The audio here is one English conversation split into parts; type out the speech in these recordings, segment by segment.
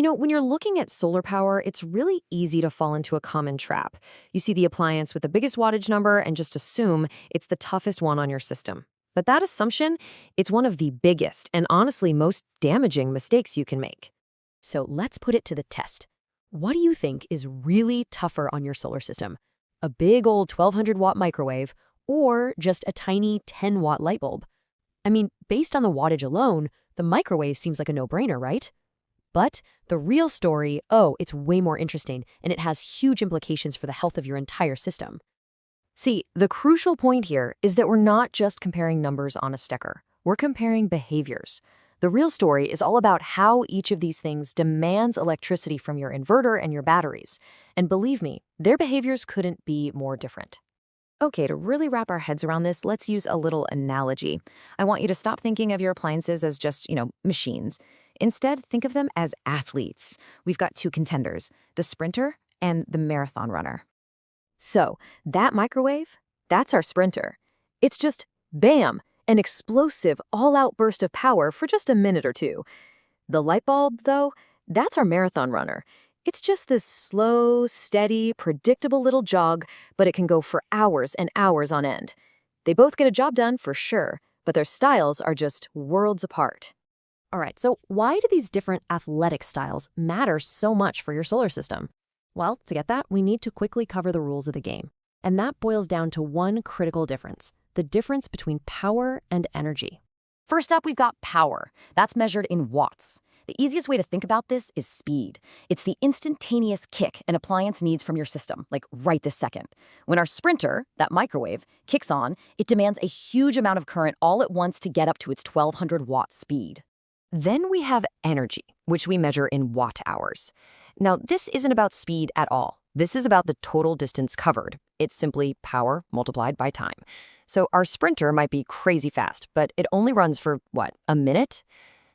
When you're looking at solar power, it's really easy to fall into a common trap. You see the appliance with the biggest wattage number and just assume it's the toughest one on your system. But that assumption, it's one of the biggest and honestly most damaging mistakes you can make. So let's put it to the test. What do you think is really tougher on your solar system? A big old 1200-watt microwave or just a tiny 10-watt light bulb? I mean, based on the wattage alone, the microwave seems like a no-brainer, right? But the real story, it's way more interesting, and it has huge implications for the health of your entire system. See, the crucial point here is that we're not just comparing numbers on a sticker. We're comparing behaviors. The real story is all about how each of these things demands electricity from your inverter and your batteries. And believe me, their behaviors couldn't be more different. Okay, to really wrap our heads around this, let's use a little analogy. I want you to stop thinking of your appliances as just, machines. Instead, think of them as athletes. We've got two contenders, the sprinter and the marathon runner. So, that microwave, that's our sprinter. It's just, bam, an explosive, all-out burst of power for just a minute or two. The light bulb, though, that's our marathon runner. It's just this slow, steady, predictable little jog, but it can go for hours and hours on end. They both get a job done for sure, but their styles are just worlds apart. All right, so why do these different athletic styles matter so much for your solar system? Well, to get that, we need to quickly cover the rules of the game. And that boils down to one critical difference, the difference between power and energy. First up, we've got power. That's measured in watts. The easiest way to think about this is speed. It's the instantaneous kick an appliance needs from your system, like right this second. When our sprinter, that microwave, kicks on, it demands a huge amount of current all at once to get up to its 1200-watt speed. Then we have energy, which we measure in watt-hours. Now, this isn't about speed at all. This is about the total distance covered. It's simply power multiplied by time. So our sprinter might be crazy fast, but it only runs for, a minute?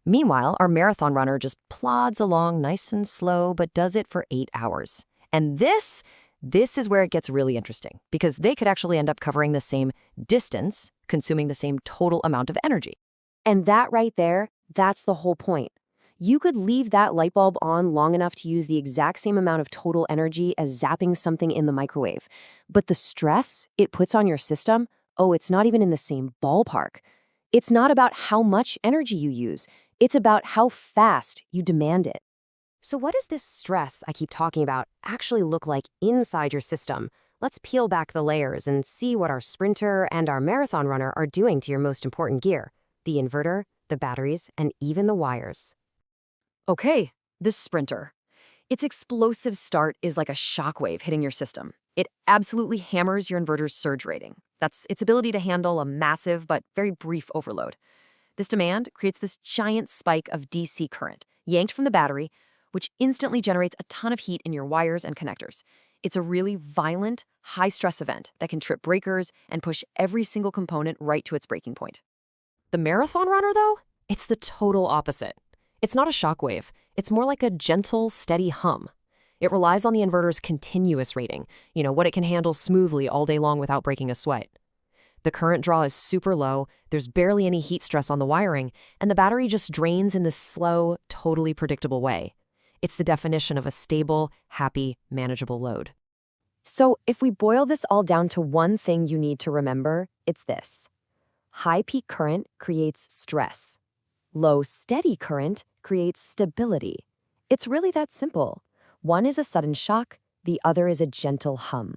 Meanwhile, our marathon runner just plods along nice and slow, but does it for 8 hours. And this is where it gets really interesting, because they could actually end up covering the same distance, consuming the same total amount of energy. And that right there, that's the whole point. You could leave that light bulb on long enough to use the exact same amount of total energy as zapping something in the microwave. But the stress it puts on your system, it's not even in the same ballpark. It's not about how much energy you use. It's about how fast you demand it. So what does this stress I keep talking about actually look like inside your system? Let's peel back the layers and see what our sprinter and our marathon runner are doing to your most important gear, the inverter, the batteries, and even the wires. Okay, this sprinter. Its explosive start is like a shockwave hitting your system. It absolutely hammers your inverter's surge rating. That's its ability to handle a massive but very brief overload. This demand creates this giant spike of DC current, yanked from the battery, which instantly generates a ton of heat in your wires and connectors. It's a really violent, high-stress event that can trip breakers and push every single component right to its breaking point. The marathon runner, though, it's the total opposite. It's not a shockwave. It's more like a gentle, steady hum. It relies on the inverter's continuous rating, what it can handle smoothly all day long without breaking a sweat. The current draw is super low, there's barely any heat stress on the wiring, and the battery just drains in this slow, totally predictable way. It's the definition of a stable, happy, manageable load. So if we boil this all down to one thing you need to remember, it's this. High peak current creates stress. Low steady current creates stability. It's really that simple. One is a sudden shock, the other is a gentle hum.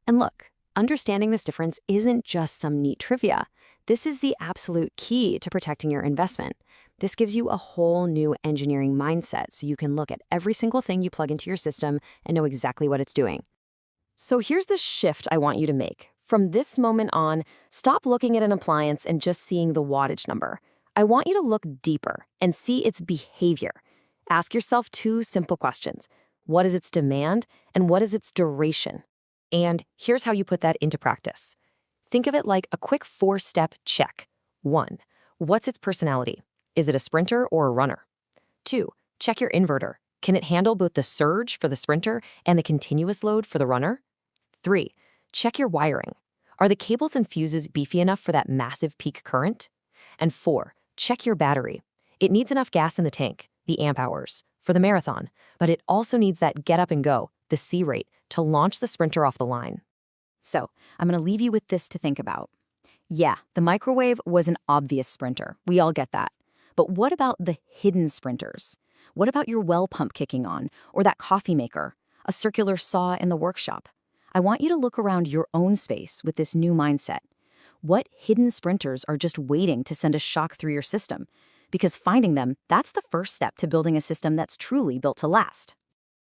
And look, understanding this difference isn't just some neat trivia. This is the absolute key to protecting your investment. This gives you a whole new engineering mindset so you can look at every single thing you plug into your system and know exactly what it's doing. So here's the shift I want you to make. From this moment on, stop looking at an appliance and just seeing the wattage number. I want you to look deeper and see its behavior. Ask yourself two simple questions. What is its demand and what is its duration? And here's how you put that into practice. Think of it like a quick 4-step check. 1. What's its personality? Is it a sprinter or a runner? 2. Check your inverter. Can it handle both the surge for the sprinter and the continuous load for the runner? 3. Check your wiring. Are the cables and fuses beefy enough for that massive peak current? And 4. Check your battery. It needs enough gas in the tank, the amp hours, for the marathon, but it also needs that get up and go, the C rate, to launch the sprinter off the line. So, I'm going to leave you with this to think about. Yeah, the microwave was an obvious sprinter. We all get that. But what about the hidden sprinters? What about your well pump kicking on, or that coffee maker, a circular saw in the workshop? I want you to look around your own space with this new mindset. What hidden sprinters are just waiting to send a shock through your system? Because finding them, that's the first step to building a system that's truly built to last.